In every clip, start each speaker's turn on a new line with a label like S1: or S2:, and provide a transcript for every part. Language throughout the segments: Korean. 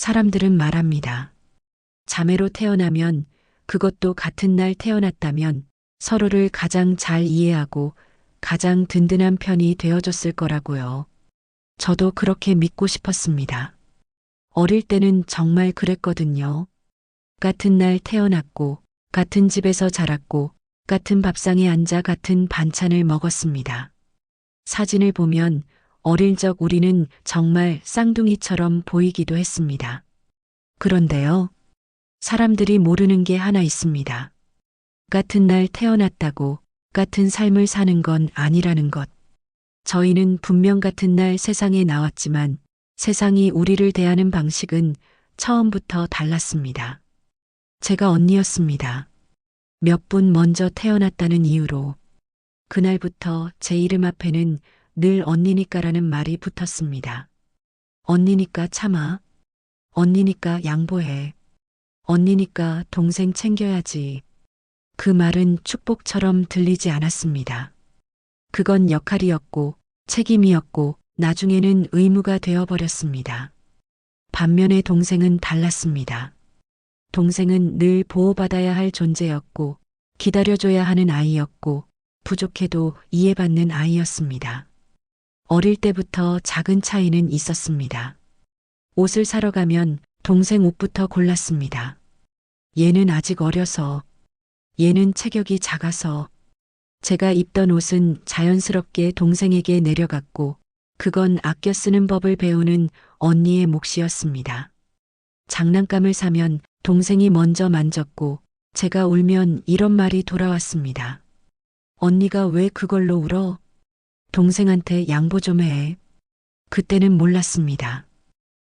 S1: 사람들은 말합니다. 자매로 태어나면, 그것도 같은 날 태어났다면 서로를 가장 잘 이해하고 가장 든든한 편이 되어줬을 거라고요. 저도 그렇게 믿고 싶었습니다. 어릴 때는 정말 그랬거든요. 같은 날 태어났고, 같은 집에서 자랐고, 같은 밥상에 앉아 같은 반찬을 먹었습니다. 사진을 보면 어릴 적 우리는 정말 쌍둥이처럼 보이기도 했습니다. 그런데요, 사람들이 모르는 게 하나 있습니다. 같은 날 태어났다고 같은 삶을 사는 건 아니라는 것. 저희는 분명 같은 날 세상에 나왔지만 세상이 우리를 대하는 방식은 처음부터 달랐습니다. 제가 언니였습니다. 몇 분 먼저 태어났다는 이유로. 그날부터 제 이름 앞에는 늘 언니니까라는 말이 붙었습니다. 언니니까 참아. 언니니까 양보해. 언니니까 동생 챙겨야지. 그 말은 축복처럼 들리지 않았습니다. 그건 역할이었고 책임이었고 나중에는 의무가 되어버렸습니다. 반면에 동생은 달랐습니다. 동생은 늘 보호받아야 할 존재였고 기다려줘야 하는 아이였고 부족해도 이해받는 아이였습니다. 어릴 때부터 작은 차이는 있었습니다. 옷을 사러 가면 동생 옷부터 골랐습니다. 얘는 아직 어려서, 얘는 체격이 작아서. 제가 입던 옷은 자연스럽게 동생에게 내려갔고 그건 아껴 쓰는 법을 배우는 언니의 몫이었습니다. 장난감을 사면 동생이 먼저 만졌고 제가 울면 이런 말이 돌아왔습니다. 언니가 왜 그걸로 울어? 동생한테 양보 좀 해. 그때는 몰랐습니다.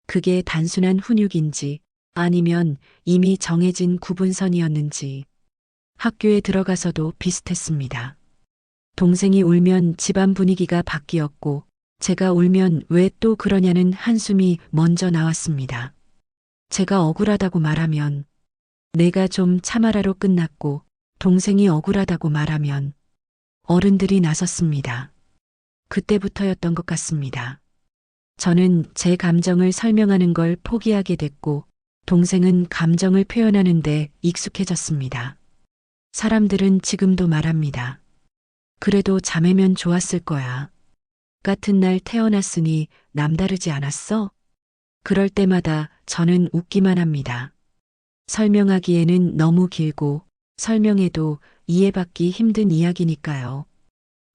S1: 그게 단순한 훈육인지 아니면 이미 정해진 구분선이었는지. 학교에 들어가서도 비슷했습니다. 동생이 울면 집안 분위기가 바뀌었고 제가 울면 왜 또 그러냐는 한숨이 먼저 나왔습니다. 제가 억울하다고 말하면 내가 좀 참아라로 끝났고 동생이 억울하다고 말하면 어른들이 나섰습니다. 그때부터였던 것 같습니다. 저는 제 감정을 설명하는 걸 포기하게 됐고 동생은 감정을 표현하는데 익숙해졌습니다. 사람들은 지금도 말합니다. 그래도 자매면 좋았을 거야. 같은 날 태어났으니 남다르지 않았어? 그럴 때마다 저는 웃기만 합니다. 설명하기에는 너무 길고 설명해도 이해받기 힘든 이야기니까요.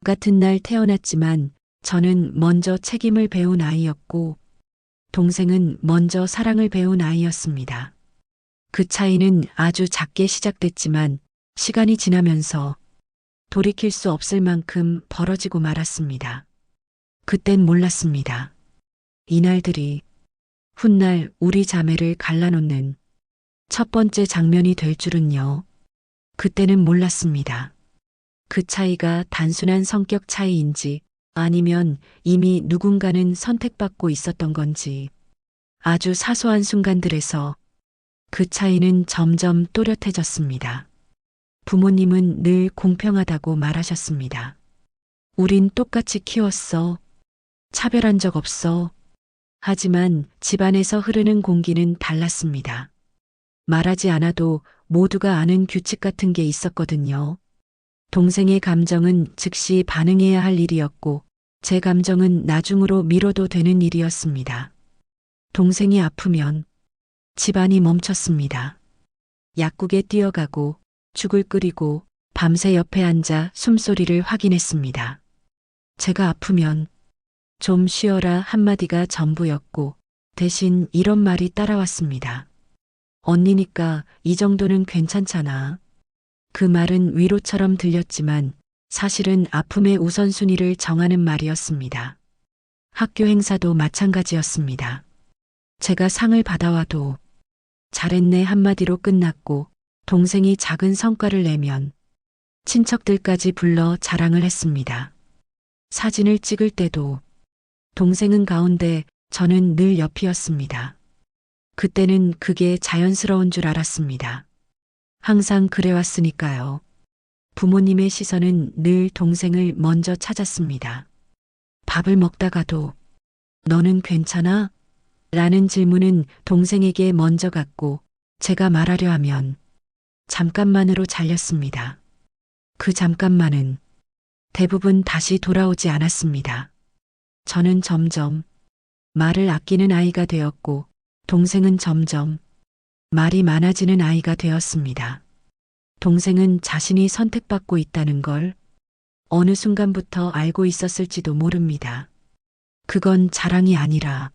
S1: 같은 날 태어났지만 저는 먼저 책임을 배운 아이였고 동생은 먼저 사랑을 배운 아이였습니다. 그 차이는 아주 작게 시작됐지만 시간이 지나면서 돌이킬 수 없을 만큼 벌어지고 말았습니다. 그땐 몰랐습니다. 이날들이 훗날 우리 자매를 갈라놓는 첫 번째 장면이 될 줄은요. 그때는 몰랐습니다. 그 차이가 단순한 성격 차이인지 아니면 이미 누군가는 선택받고 있었던 건지 아주 사소한 순간들에서 그 차이는 점점 또렷해졌습니다. 부모님은 늘 공평하다고 말하셨습니다. 우린 똑같이 키웠어. 차별한 적 없어. 하지만 집안에서 흐르는 공기는 달랐습니다. 말하지 않아도 모두가 아는 규칙 같은 게 있었거든요. 동생의 감정은 즉시 반응해야 할 일이었고 제 감정은 나중으로 미뤄도 되는 일이었습니다. 동생이 아프면 집안이 멈췄습니다. 약국에 뛰어가고 죽을 끓이고 밤새 옆에 앉아 숨소리를 확인했습니다. 제가 아프면 좀 쉬어라 한마디가 전부였고 대신 이런 말이 따라왔습니다. 언니니까 이 정도는 괜찮잖아. 그 말은 위로처럼 들렸지만 사실은 아픔의 우선순위를 정하는 말이었습니다. 학교 행사도 마찬가지였습니다. 제가 상을 받아와도 잘했네 한마디로 끝났고 동생이 작은 성과를 내면 친척들까지 불러 자랑을 했습니다. 사진을 찍을 때도 동생은 가운데 저는 늘 옆이었습니다. 그때는 그게 자연스러운 줄 알았습니다. 항상 그래왔으니까요. 부모님의 시선은 늘 동생을 먼저 찾았습니다. 밥을 먹다가도 너는 괜찮아? 라는 질문은 동생에게 먼저 갔고 제가 말하려 하면 잠깐만으로 잘렸습니다. 그 잠깐만은 대부분 다시 돌아오지 않았습니다. 저는 점점 말을 아끼는 아이가 되었고 동생은 점점 말이 많아지는 아이가 되었습니다. 동생은 자신이 선택받고 있다는 걸 어느 순간부터 알고 있었을지도 모릅니다. 그건 자랑이 아니라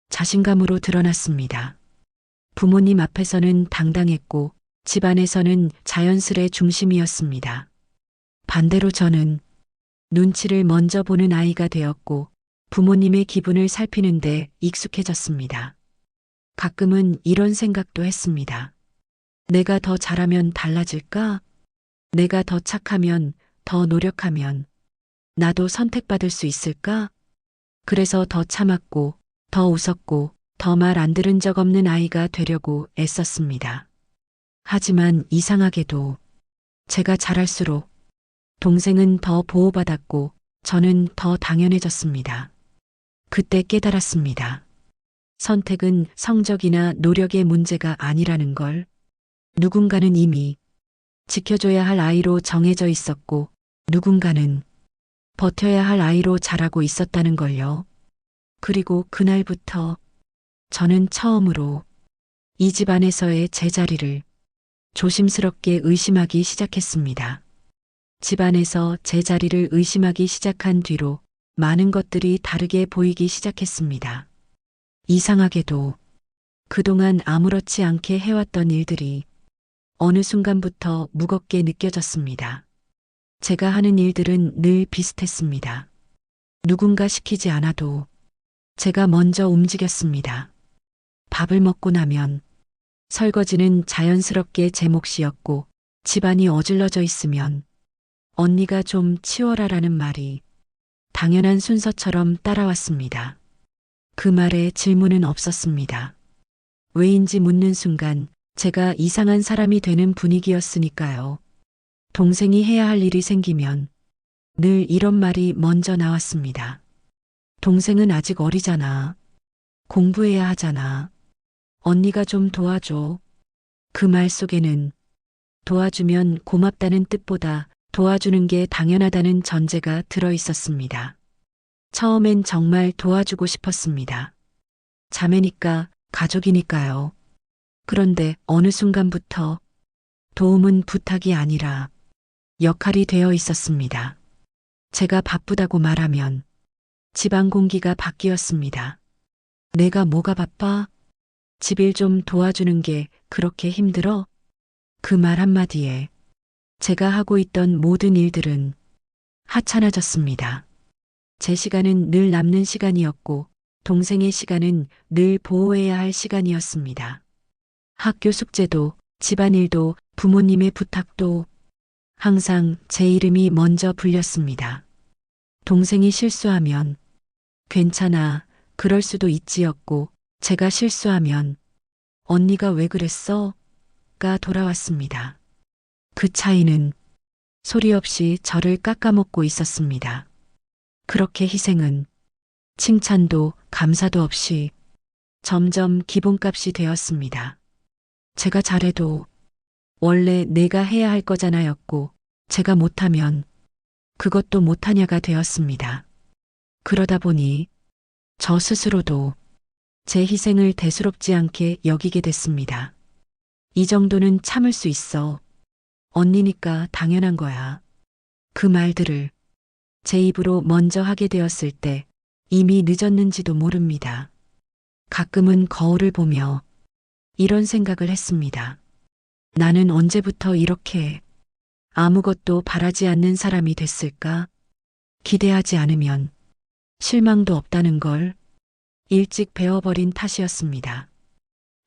S1: 자신감으로 드러났습니다. 부모님 앞에서는 당당했고 집안에서는 자연스레 중심이었습니다. 반대로 저는 눈치를 먼저 보는 아이가 되었고 부모님의 기분을 살피는데 익숙해졌습니다. 가끔은 이런 생각도 했습니다. 내가 더 잘하면 달라질까? 내가 더 착하면, 더 노력하면 나도 선택받을 수 있을까? 그래서 더 참았고, 더 웃었고, 더 말 안 들은 적 없는 아이가 되려고 애썼습니다. 하지만 이상하게도 제가 잘할수록 동생은 더 보호받았고 저는 더 당연해졌습니다. 그때 깨달았습니다. 선택은 성적이나 노력의 문제가 아니라는 걸. 누군가는 이미 지켜줘야 할 아이로 정해져 있었고 누군가는 버텨야 할 아이로 자라고 있었다는 걸요. 그리고 그날부터 저는 처음으로 이 집안에서의 제자리를 조심스럽게 의심하기 시작했습니다. 집안에서 제자리를 의심하기 시작한 뒤로 많은 것들이 다르게 보이기 시작했습니다. 이상하게도 그동안 아무렇지 않게 해왔던 일들이 어느 순간부터 무겁게 느껴졌습니다. 제가 하는 일들은 늘 비슷했습니다. 누군가 시키지 않아도 제가 먼저 움직였습니다. 밥을 먹고 나면 설거지는 자연스럽게 제 몫이었고 집안이 어질러져 있으면 언니가 좀 치워라라는 말이 당연한 순서처럼 따라왔습니다. 그 말에 질문은 없었습니다. 왜인지 묻는 순간 제가 이상한 사람이 되는 분위기였으니까요. 동생이 해야 할 일이 생기면 늘 이런 말이 먼저 나왔습니다. 동생은 아직 어리잖아. 공부해야 하잖아. 언니가 좀 도와줘. 그 말 속에는 도와주면 고맙다는 뜻보다 도와주는 게 당연하다는 전제가 들어 있었습니다. 처음엔 정말 도와주고 싶었습니다. 자매니까, 가족이니까요. 그런데 어느 순간부터 도움은 부탁이 아니라 역할이 되어 있었습니다. 제가 바쁘다고 말하면 집안 공기가 바뀌었습니다. 내가 뭐가 바빠? 집일 좀 도와주는 게 그렇게 힘들어? 그 말 한마디에 제가 하고 있던 모든 일들은 하찮아졌습니다. 제 시간은 늘 남는 시간이었고 동생의 시간은 늘 보호해야 할 시간이었습니다. 학교 숙제도 집안일도 부모님의 부탁도 항상 제 이름이 먼저 불렸습니다. 동생이 실수하면 괜찮아, 그럴 수도 있지였고 제가 실수하면 언니가 왜 그랬어? 가 돌아왔습니다. 그 차이는 소리 없이 저를 깎아먹고 있었습니다. 그렇게 희생은 칭찬도 감사도 없이 점점 기본값이 되었습니다. 제가 잘해도 원래 내가 해야 할 거잖아였고 제가 못하면 그것도 못하냐가 되었습니다. 그러다 보니 저 스스로도 제 희생을 대수롭지 않게 여기게 됐습니다. 이 정도는 참을 수 있어. 언니니까 당연한 거야. 그 말들을 제 입으로 먼저 하게 되었을 때 이미 늦었는지도 모릅니다. 가끔은 거울을 보며 이런 생각을 했습니다. 나는 언제부터 이렇게 아무것도 바라지 않는 사람이 됐을까? 기대하지 않으면 실망도 없다는 걸 일찍 배워버린 탓이었습니다.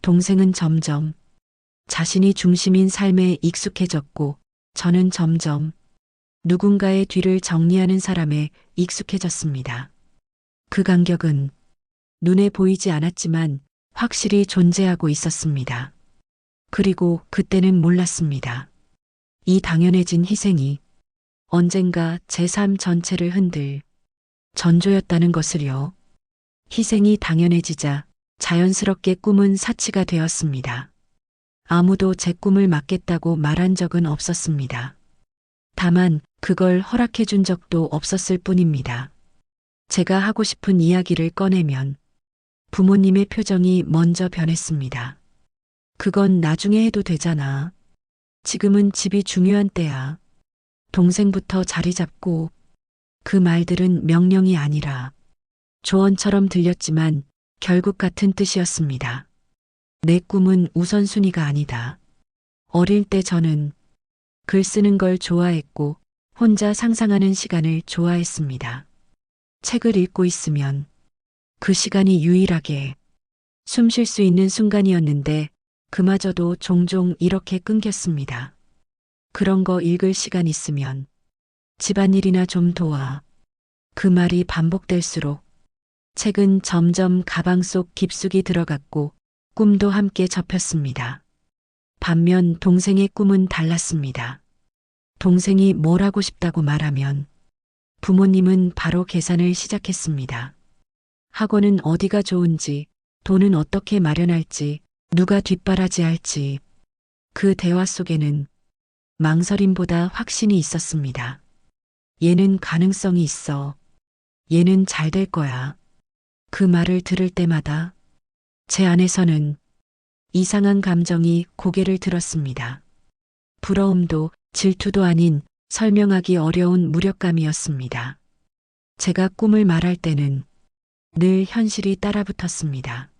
S1: 동생은 점점 자신이 중심인 삶에 익숙해졌고 저는 점점 누군가의 뒤를 정리하는 사람에 익숙해졌습니다. 그 간격은 눈에 보이지 않았지만 확실히 존재하고 있었습니다. 그리고 그때는 몰랐습니다. 이 당연해진 희생이 언젠가 제 삶 전체를 흔들 전조였다는 것을요. 희생이 당연해지자 자연스럽게 꿈은 사치가 되었습니다. 아무도 제 꿈을 막겠다고 말한 적은 없었습니다. 다만 그걸 허락해 준 적도 없었을 뿐입니다. 제가 하고 싶은 이야기를 꺼내면 부모님의 표정이 먼저 변했습니다. 그건 나중에 해도 되잖아. 지금은 집이 중요한 때야. 동생부터 자리 잡고. 그 말들은 명령이 아니라 조언처럼 들렸지만 결국 같은 뜻이었습니다. 내 꿈은 우선순위가 아니다. 어릴 때 저는 글 쓰는 걸 좋아했고 혼자 상상하는 시간을 좋아했습니다. 책을 읽고 있으면 그 시간이 유일하게 숨 쉴 수 있는 순간이었는데 그마저도 종종 이렇게 끊겼습니다. 그런 거 읽을 시간 있으면 집안일이나 좀 도와. 그 말이 반복될수록 책은 점점 가방 속 깊숙이 들어갔고 꿈도 함께 접혔습니다. 반면 동생의 꿈은 달랐습니다. 동생이 뭘 하고 싶다고 말하면 부모님은 바로 계산을 시작했습니다. 학원은 어디가 좋은지, 돈은 어떻게 마련할지, 누가 뒷바라지할지. 그 대화 속에는 망설임보다 확신이 있었습니다. 얘는 가능성이 있어. 얘는 잘 될 거야. 그 말을 들을 때마다 제 안에서는 이상한 감정이 고개를 들었습니다. 부러움도 질투도 아닌 설명하기 어려운 무력감이었습니다. 제가 꿈을 말할 때는 늘 현실이 따라붙었습니다.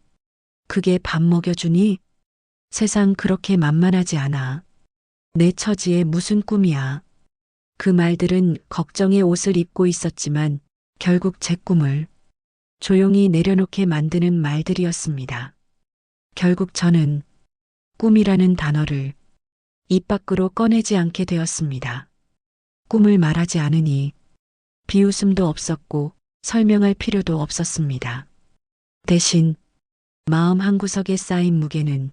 S1: 그게 밥 먹여주니? 세상 그렇게 만만하지 않아. 내 처지에 무슨 꿈이야. 그 말들은 걱정의 옷을 입고 있었지만 결국 제 꿈을 조용히 내려놓게 만드는 말들이었습니다. 결국 저는 꿈이라는 단어를 입 밖으로 꺼내지 않게 되었습니다. 꿈을 말하지 않으니 비웃음도 없었고 설명할 필요도 없었습니다. 대신 마음 한구석에 쌓인 무게는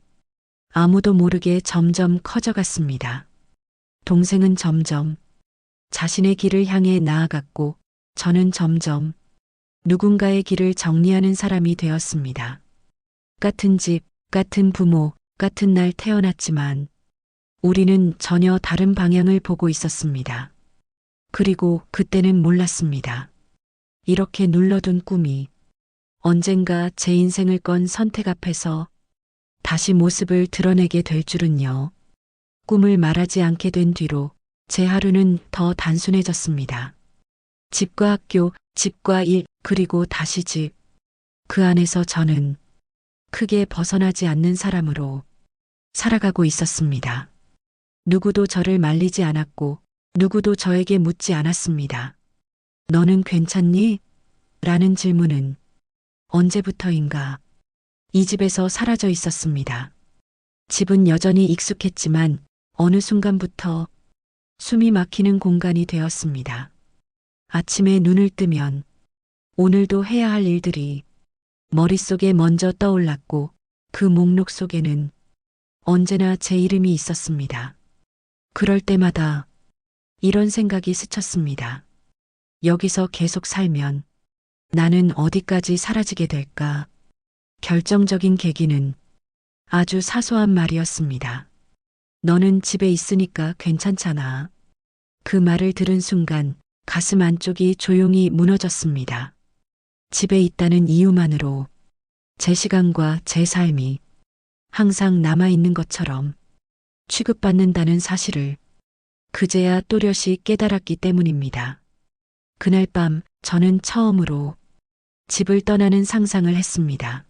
S1: 아무도 모르게 점점 커져갔습니다. 동생은 점점 자신의 길을 향해 나아갔고 저는 점점 누군가의 길을 정리하는 사람이 되었습니다. 같은 집, 같은 부모, 같은 날 태어났지만 우리는 전혀 다른 방향을 보고 있었습니다. 그리고 그때는 몰랐습니다. 이렇게 눌러둔 꿈이 언젠가 제 인생을 건 선택 앞에서 다시 모습을 드러내게 될 줄은요. 꿈을 말하지 않게 된 뒤로 제 하루는 더 단순해졌습니다. 집과 학교, 집과 일, 그리고 다시 집. 그 안에서 저는 크게 벗어나지 않는 사람으로 살아가고 있었습니다. 누구도 저를 말리지 않았고 누구도 저에게 묻지 않았습니다. 너는 괜찮니? 라는 질문은 언제부터인가 이 집에서 사라져 있었습니다. 집은 여전히 익숙했지만 어느 순간부터 숨이 막히는 공간이 되었습니다. 아침에 눈을 뜨면 오늘도 해야 할 일들이 머릿속에 먼저 떠올랐고 그 목록 속에는 언제나 제 이름이 있었습니다. 그럴 때마다 이런 생각이 스쳤습니다. 여기서 계속 살면 나는 어디까지 사라지게 될까? 결정적인 계기는 아주 사소한 말이었습니다. 너는 집에 있으니까 괜찮잖아. 그 말을 들은 순간 가슴 안쪽이 조용히 무너졌습니다. 집에 있다는 이유만으로 제 시간과 제 삶이 항상 남아있는 것처럼 취급받는다는 사실을 그제야 또렷이 깨달았기 때문입니다. 그날 밤 저는 처음으로 집을 떠나는 상상을 했습니다.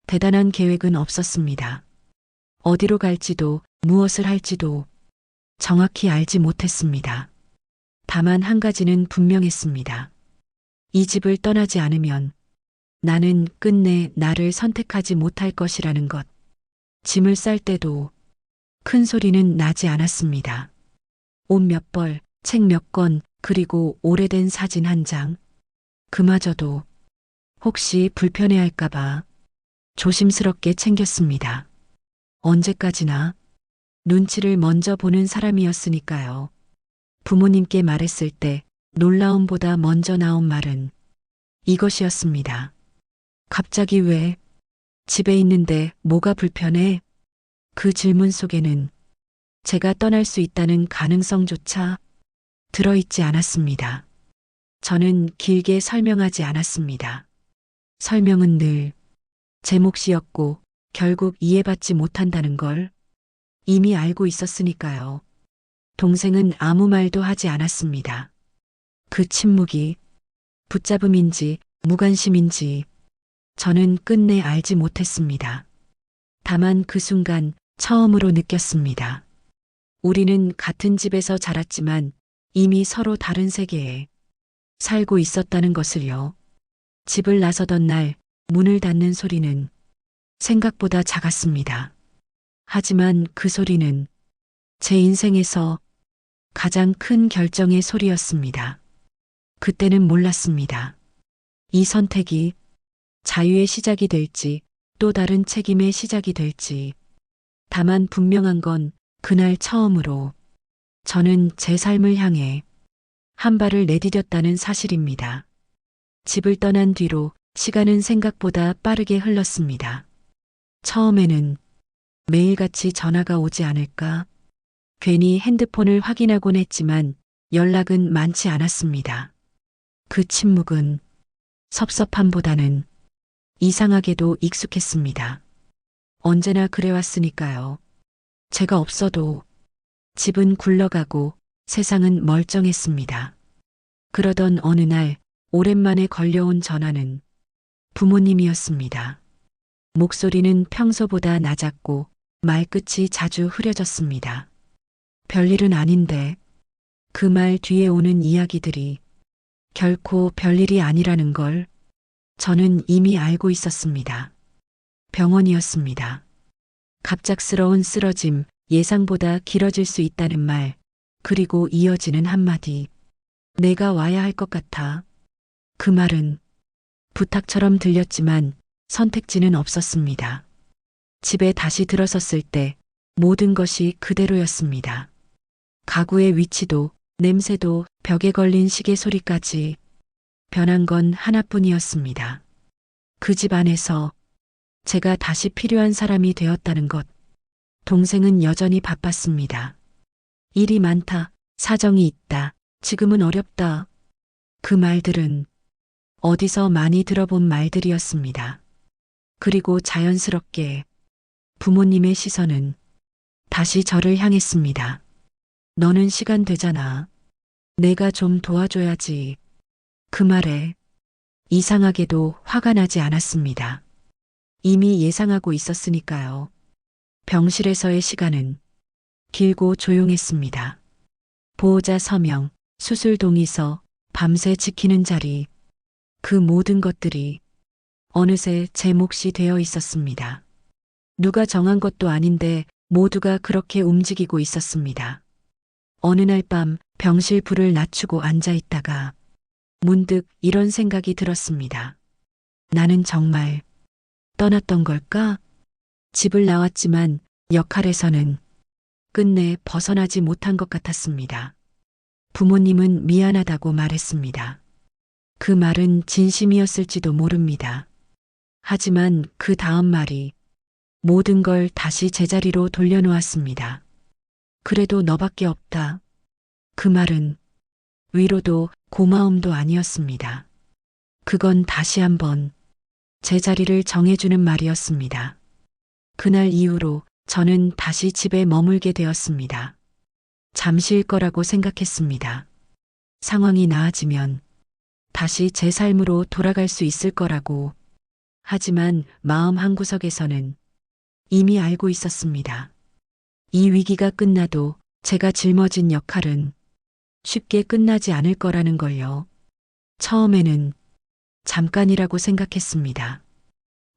S1: 대단한 계획은 없었습니다. 어디로 갈지도 무엇을 할지도 정확히 알지 못했습니다. 다만 한 가지는 분명했습니다. 이 집을 떠나지 않으면 나는 끝내 나를 선택하지 못할 것이라는 것. 짐을 쌀 때도 큰 소리는 나지 않았습니다. 옷 몇 벌, 책 몇 권, 그리고 오래된 사진 한 장. 그마저도 혹시 불편해할까봐 조심스럽게 챙겼습니다. 언제까지나 눈치를 먼저 보는 사람이었으니까요. 부모님께 말했을 때 놀라움보다 먼저 나온 말은 이것이었습니다. 갑자기 왜? 집에 있는데 뭐가 불편해? 그 질문 속에는 제가 떠날 수 있다는 가능성조차 들어있지 않았습니다. 저는 길게 설명하지 않았습니다. 설명은 늘 제 몫이었고 결국 이해받지 못한다는 걸 이미 알고 있었으니까요. 동생은 아무 말도 하지 않았습니다. 그 침묵이 붙잡음인지 무관심인지 저는 끝내 알지 못했습니다. 다만 그 순간 처음으로 느꼈습니다. 우리는 같은 집에서 자랐지만 이미 서로 다른 세계에 살고 있었다는 것을요. 집을 나서던 날 문을 닫는 소리는 생각보다 작았습니다. 하지만 그 소리는 제 인생에서 가장 큰 결정의 소리였습니다. 그때는 몰랐습니다. 이 선택이 자유의 시작이 될지 또 다른 책임의 시작이 될지. 다만 분명한 건 그날 처음으로 저는 제 삶을 향해 한 발을 내디뎠다는 사실입니다. 집을 떠난 뒤로 시간은 생각보다 빠르게 흘렀습니다. 처음에는 매일같이 전화가 오지 않을까? 괜히 핸드폰을 확인하곤 했지만 연락은 많지 않았습니다. 그 침묵은 섭섭함보다는 이상하게도 익숙했습니다. 언제나 그래왔으니까요. 제가 없어도 집은 굴러가고 세상은 멀쩡했습니다. 그러던 어느 날 오랜만에 걸려온 전화는 부모님이었습니다. 목소리는 평소보다 낮았고 말끝이 자주 흐려졌습니다. 별일은 아닌데 그 말 뒤에 오는 이야기들이 결코 별일이 아니라는 걸 저는 이미 알고 있었습니다. 병원이었습니다. 갑작스러운 쓰러짐, 예상보다 길어질 수 있다는 말, 그리고 이어지는 한마디. 내가 와야 할 것 같아. 그 말은 부탁처럼 들렸지만 선택지는 없었습니다. 집에 다시 들어섰을 때 모든 것이 그대로였습니다. 가구의 위치도 냄새도 벽에 걸린 시계 소리까지 변한 건 하나뿐이었습니다. 그 집 안에서 제가 다시 필요한 사람이 되었다는 것. 동생은 여전히 바빴습니다. 일이 많다, 사정이 있다, 지금은 어렵다. 그 말들은 어디서 많이 들어본 말들이었습니다. 그리고 자연스럽게 부모님의 시선은 다시 저를 향했습니다. 너는 시간 되잖아. 내가 좀 도와줘야지. 그 말에 이상하게도 화가 나지 않았습니다. 이미 예상하고 있었으니까요. 병실에서의 시간은 길고 조용했습니다. 보호자 서명, 수술 동의서, 밤새 지키는 자리, 그 모든 것들이 어느새 제 몫이 되어 있었습니다. 누가 정한 것도 아닌데 모두가 그렇게 움직이고 있었습니다. 어느 날 밤 병실 불을 낮추고 앉아 있다가 문득 이런 생각이 들었습니다. 나는 정말 떠났던 걸까? 집을 나왔지만 역할에서는 끝내 벗어나지 못한 것 같았습니다. 부모님은 미안하다고 말했습니다. 그 말은 진심이었을지도 모릅니다. 하지만 그 다음 말이 모든 걸 다시 제자리로 돌려놓았습니다. 그래도 너밖에 없다. 그 말은 위로도 고마움도 아니었습니다. 그건 다시 한번 제자리를 정해주는 말이었습니다. 그날 이후로 저는 다시 집에 머물게 되었습니다. 잠시일 거라고 생각했습니다. 상황이 나아지면 다시 제 삶으로 돌아갈 수 있을 거라고. 하지만 마음 한구석에서는 이미 알고 있었습니다. 이 위기가 끝나도 제가 짊어진 역할은 쉽게 끝나지 않을 거라는 걸요. 처음에는 잠깐이라고 생각했습니다.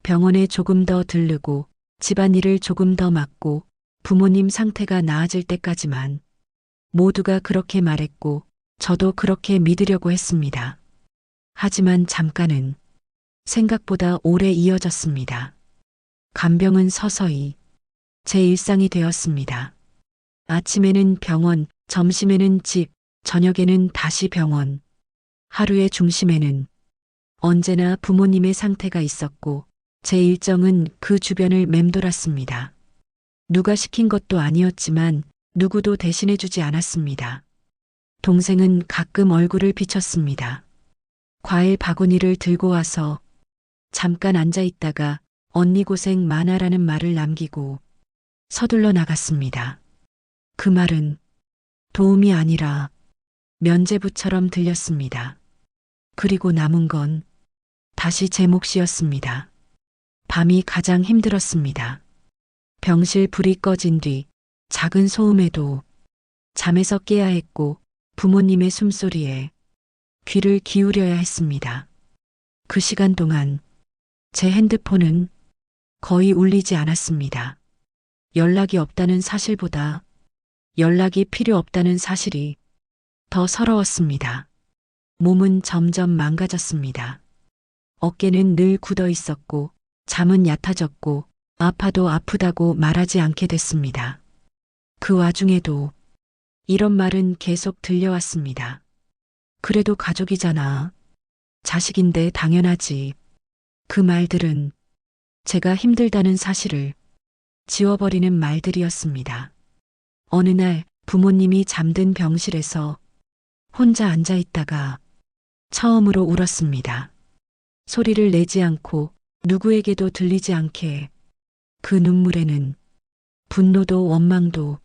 S1: 병원에 조금 더 들르고 집안일을 조금 더 맡고 부모님 상태가 나아질 때까지만. 모두가 그렇게 말했고 저도 그렇게 믿으려고 했습니다. 하지만 잠깐은 생각보다 오래 이어졌습니다. 간병은 서서히 제 일상이 되었습니다. 아침에는 병원, 점심에는 집, 저녁에는 다시 병원. 하루의 중심에는 언제나 부모님의 상태가 있었고 제 일정은 그 주변을 맴돌았습니다. 누가 시킨 것도 아니었지만 누구도 대신해주지 않았습니다. 동생은 가끔 얼굴을 비쳤습니다. 과일 바구니를 들고 와서 잠깐 앉아 있다가 언니 고생 많아라는 말을 남기고 서둘러 나갔습니다. 그 말은 도움이 아니라 면죄부처럼 들렸습니다. 그리고 남은 건 다시 제 몫이었습니다. 밤이 가장 힘들었습니다. 병실 불이 꺼진 뒤 작은 소음에도 잠에서 깨야 했고 부모님의 숨소리에 귀를 기울여야 했습니다. 그 시간 동안 제 핸드폰은 거의 울리지 않았습니다. 연락이 없다는 사실보다 연락이 필요 없다는 사실이 더 서러웠습니다. 몸은 점점 망가졌습니다. 어깨는 늘 굳어 있었고 잠은 얕아졌고 아파도 아프다고 말하지 않게 됐습니다. 그 와중에도 이런 말은 계속 들려왔습니다. 그래도 가족이잖아. 자식인데 당연하지. 그 말들은 제가 힘들다는 사실을 지워버리는 말들이었습니다. 어느 날 부모님이 잠든 병실에서 혼자 앉아 있다가 처음으로 울었습니다. 소리를 내지 않고 누구에게도 들리지 않게 그 눈물에는 분노도 원망도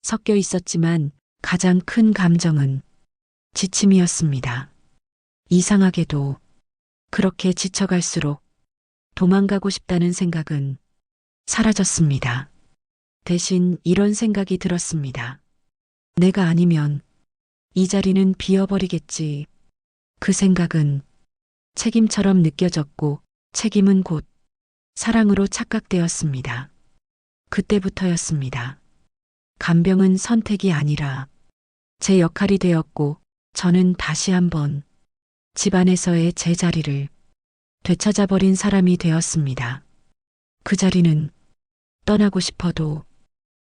S1: 섞여 있었지만 가장 큰 감정은 지침이었습니다. 이상하게도 그렇게 지쳐갈수록 도망가고 싶다는 생각은 사라졌습니다. 대신 이런 생각이 들었습니다. 내가 아니면 이 자리는 비어버리겠지. 그 생각은 책임처럼 느껴졌고 책임은 곧 사랑으로 착각되었습니다. 그때부터였습니다. 간병은 선택이 아니라 제 역할이 되었고 저는 다시 한번 집안에서의 제 자리를 되찾아버린 사람이 되었습니다. 그 자리는 떠나고 싶어도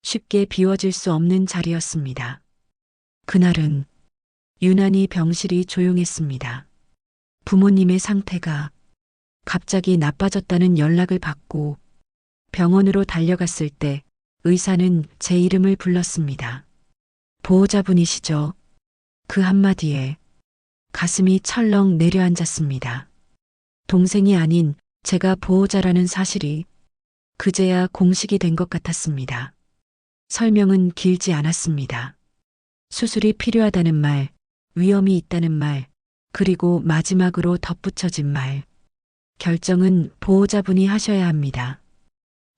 S1: 쉽게 비워질 수 없는 자리였습니다. 그날은 유난히 병실이 조용했습니다. 부모님의 상태가 갑자기 나빠졌다는 연락을 받고 병원으로 달려갔을 때 의사는 제 이름을 불렀습니다. 보호자분이시죠? 그 한마디에 가슴이 철렁 내려앉았습니다. 동생이 아닌 제가 보호자라는 사실이 그제야 공식이 된 것 같았습니다. 설명은 길지 않았습니다. 수술이 필요하다는 말, 위험이 있다는 말, 그리고 마지막으로 덧붙여진 말. 결정은 보호자분이 하셔야 합니다.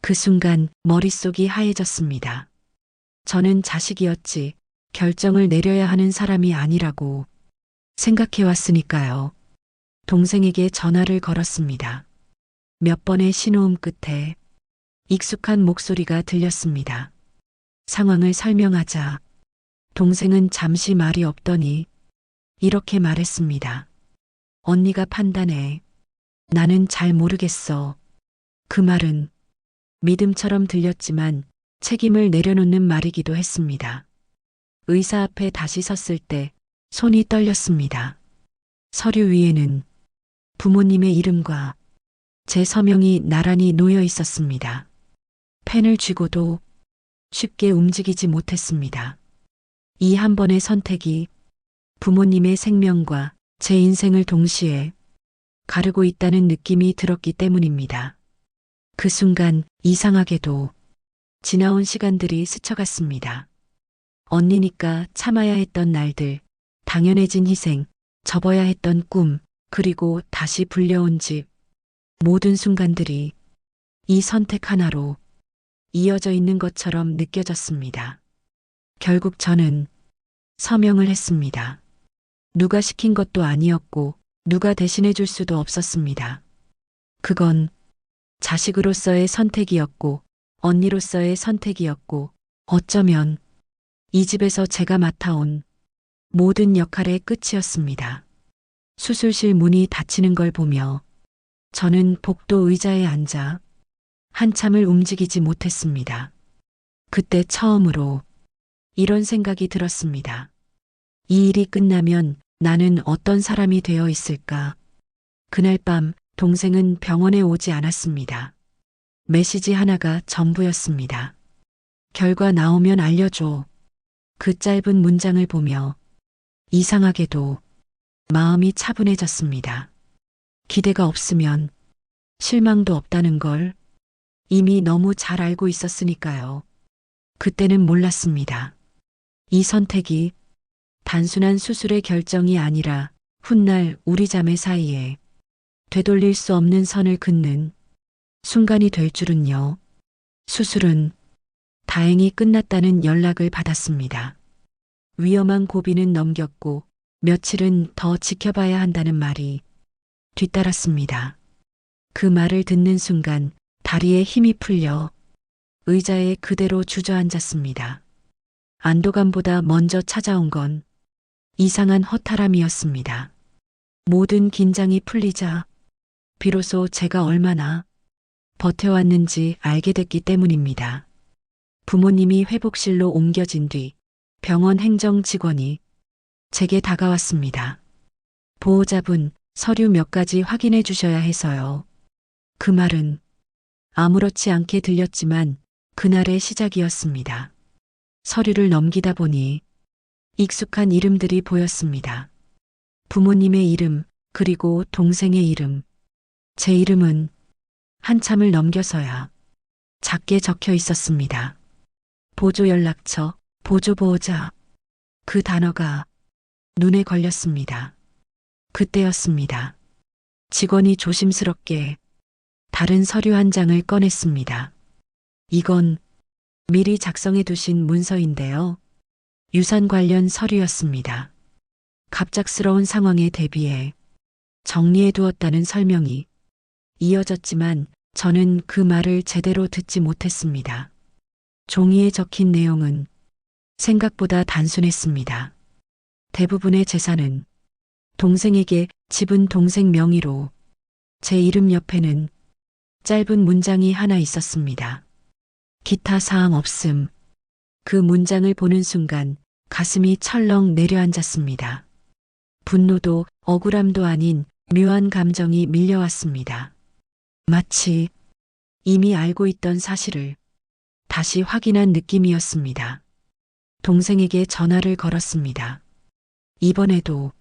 S1: 그 순간 머릿속이 하얘졌습니다. 저는 자식이었지 결정을 내려야 하는 사람이 아니라고 생각해왔으니까요. 동생에게 전화를 걸었습니다. 몇 번의 신호음 끝에 익숙한 목소리가 들렸습니다. 상황을 설명하자 동생은 잠시 말이 없더니 이렇게 말했습니다. 언니가 판단해. 나는 잘 모르겠어. 그 말은 믿음처럼 들렸지만 책임을 내려놓는 말이기도 했습니다. 의사 앞에 다시 섰을 때 손이 떨렸습니다. 서류 위에는 부모님의 이름과 제 서명이 나란히 놓여 있었습니다. 펜을 쥐고도 쉽게 움직이지 못했습니다. 이 한 번의 선택이 부모님의 생명과 제 인생을 동시에 가르고 있다는 느낌이 들었기 때문입니다. 그 순간 이상하게도 지나온 시간들이 스쳐갔습니다. 언니니까 참아야 했던 날들, 당연해진 희생, 접어야 했던 꿈, 그리고 다시 불려온 집. 모든 순간들이 이 선택 하나로 이어져 있는 것처럼 느껴졌습니다. 결국 저는 서명을 했습니다. 누가 시킨 것도 아니었고 누가 대신해 줄 수도 없었습니다. 그건 자식으로서의 선택이었고 언니로서의 선택이었고 어쩌면 이 집에서 제가 맡아온 모든 역할의 끝이었습니다. 수술실 문이 닫히는 걸 보며 저는 복도 의자에 앉아 한참을 움직이지 못했습니다. 그때 처음으로 이런 생각이 들었습니다. 이 일이 끝나면 나는 어떤 사람이 되어 있을까? 그날 밤 동생은 병원에 오지 않았습니다. 메시지 하나가 전부였습니다. 결과 나오면 알려줘. 그 짧은 문장을 보며 이상하게도 마음이 차분해졌습니다. 기대가 없으면 실망도 없다는 걸 이미 너무 잘 알고 있었으니까요. 그때는 몰랐습니다. 이 선택이 단순한 수술의 결정이 아니라 훗날 우리 자매 사이에 되돌릴 수 없는 선을 긋는 순간이 될 줄은요. 수술은 다행히 끝났다는 연락을 받았습니다. 위험한 고비는 넘겼고 며칠은 더 지켜봐야 한다는 말이 뒤따랐습니다. 그 말을 듣는 순간 다리에 힘이 풀려 의자에 그대로 주저앉았습니다. 안도감보다 먼저 찾아온 건 이상한 허탈함이었습니다. 모든 긴장이 풀리자 비로소 제가 얼마나 버텨왔는지 알게 됐기 때문입니다. 부모님이 회복실로 옮겨진 뒤 병원 행정 직원이 제게 다가왔습니다. 보호자분, 서류 몇 가지 확인해 주셔야 해서요. 그 말은 아무렇지 않게 들렸지만 그날의 시작이었습니다. 서류를 넘기다 보니 익숙한 이름들이 보였습니다. 부모님의 이름, 그리고 동생의 이름. 제 이름은 한참을 넘겨서야 작게 적혀 있었습니다. 보조연락처, 보조보호자. 그 단어가 눈에 걸렸습니다. 그때였습니다. 직원이 조심스럽게 다른 서류 한 장을 꺼냈습니다. 이건 미리 작성해 두신 문서인데요. 유산 관련 서류였습니다. 갑작스러운 상황에 대비해 정리해 두었다는 설명이 이어졌지만 저는 그 말을 제대로 듣지 못했습니다. 종이에 적힌 내용은 생각보다 단순했습니다. 대부분의 재산은 동생에게, 집은 동생 명의로, 제 이름 옆에는 짧은 문장이 하나 있었습니다. 기타 사항 없음. 그 문장을 보는 순간 가슴이 철렁 내려앉았습니다. 분노도 억울함도 아닌 묘한 감정이 밀려왔습니다. 마치 이미 알고 있던 사실을 다시 확인한 느낌이었습니다. 동생에게 전화를 걸었습니다. 이번에도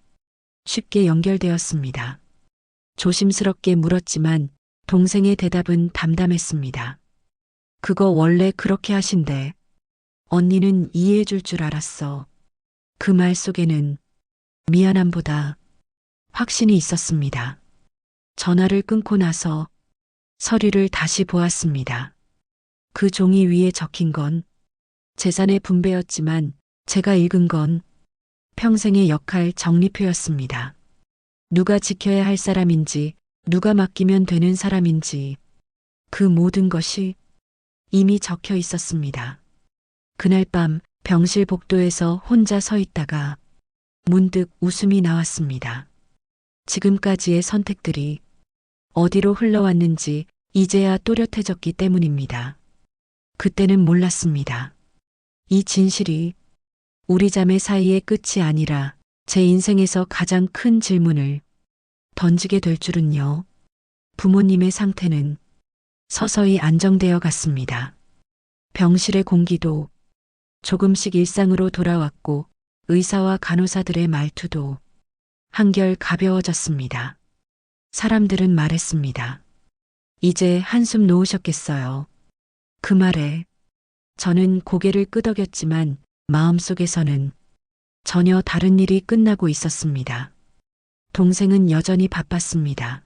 S1: 쉽게 연결되었습니다. 조심스럽게 물었지만 동생의 대답은 담담했습니다. 그거 원래 그렇게 하신대. 언니는 이해해 줄 줄 알았어. 그 말 속에는 미안함보다 확신이 있었습니다. 전화를 끊고 나서 서류를 다시 보았습니다. 그 종이 위에 적힌 건 재산의 분배였지만 제가 읽은 건 평생의 역할 정리표였습니다. 누가 지켜야 할 사람인지, 누가 맡기면 되는 사람인지, 그 모든 것이 이미 적혀 있었습니다. 그날 밤 병실 복도에서 혼자 서 있다가 문득 웃음이 나왔습니다. 지금까지의 선택들이 어디로 흘러왔는지 이제야 또렷해졌기 때문입니다. 그때는 몰랐습니다. 이 진실이 우리 자매 사이의 끝이 아니라 제 인생에서 가장 큰 질문을 던지게 될 줄은요. 부모님의 상태는 서서히 안정되어 갔습니다. 병실의 공기도 조금씩 일상으로 돌아왔고 의사와 간호사들의 말투도 한결 가벼워졌습니다. 사람들은 말했습니다. 이제 한숨 놓으셨겠어요. 그 말에 저는 고개를 끄덕였지만 마음속에서는 전혀 다른 일이 끝나고 있었습니다. 동생은 여전히 바빴습니다.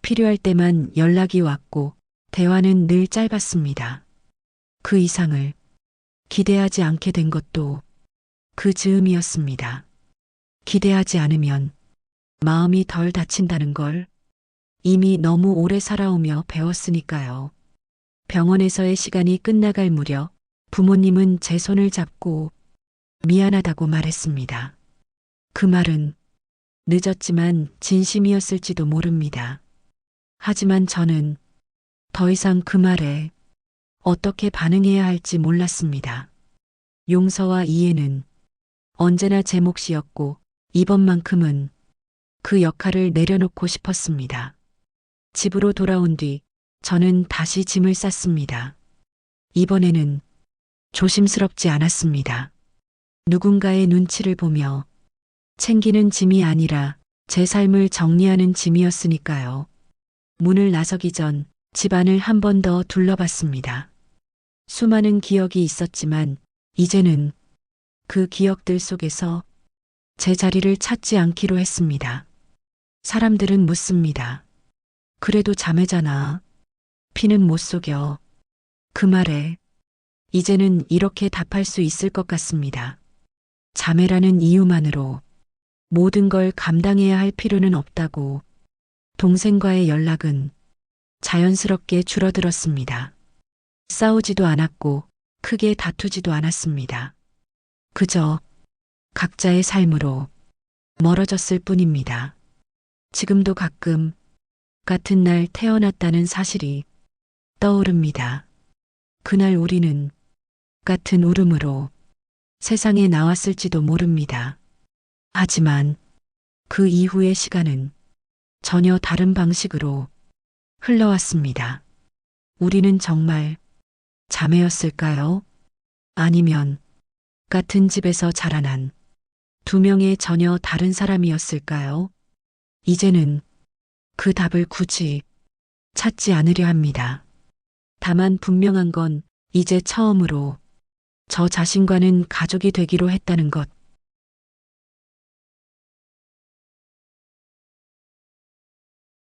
S1: 필요할 때만 연락이 왔고 대화는 늘 짧았습니다. 그 이상을 기대하지 않게 된 것도 그 즈음이었습니다. 기대하지 않으면 마음이 덜 다친다는 걸 이미 너무 오래 살아오며 배웠으니까요. 병원에서의 시간이 끝나갈 무렵 부모님은 제 손을 잡고 미안하다고 말했습니다. 그 말은 늦었지만 진심이었을지도 모릅니다. 하지만 저는 더 이상 그 말에 어떻게 반응해야 할지 몰랐습니다. 용서와 이해는 언제나 제 몫이었고 이번만큼은 그 역할을 내려놓고 싶었습니다. 집으로 돌아온 뒤 저는 다시 짐을 쌌습니다. 이번에는 조심스럽지 않았습니다. 누군가의 눈치를 보며 챙기는 짐이 아니라 제 삶을 정리하는 짐이었으니까요. 문을 나서기 전 집안을 한 번 더 둘러봤습니다. 수많은 기억이 있었지만 이제는 그 기억들 속에서 제 자리를 찾지 않기로 했습니다. 사람들은 묻습니다. 그래도 자매잖아. 피는 못 속여. 그 말에 이제는 이렇게 답할 수 있을 것 같습니다. 자매라는 이유만으로 모든 걸 감당해야 할 필요는 없다고. 동생과의 연락은 자연스럽게 줄어들었습니다. 싸우지도 않았고 크게 다투지도 않았습니다. 그저 각자의 삶으로 멀어졌을 뿐입니다. 지금도 가끔 같은 날 태어났다는 사실이 떠오릅니다. 그날 우리는 같은 울음으로 세상에 나왔을지도 모릅니다. 하지만 그 이후의 시간은 전혀 다른 방식으로 흘러왔습니다. 우리는 정말 자매였을까요? 아니면 같은 집에서 자라난 두 명의 전혀 다른 사람이었을까요? 이제는 그 답을 굳이 찾지 않으려 합니다. 다만 분명한 건 이제 처음으로 저 자신과는 가족이 되기로 했다는 것.